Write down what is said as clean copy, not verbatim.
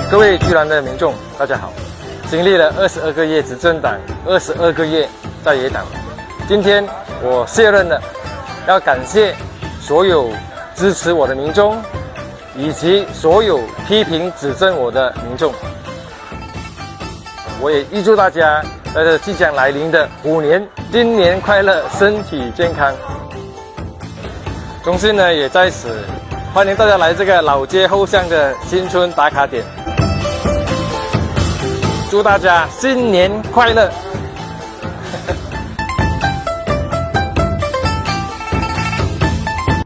各位居然的民众，大家好！经历了22个月执政党，22个月在野党，今天我卸任了，要感谢所有支持我的民众，以及所有批评指正我的民众。我也预祝大家在这即将来临的虎年，新年快乐，身体健康。中信呢也在此欢迎大家来这个老街后巷的新春打卡点。祝大家新年快乐！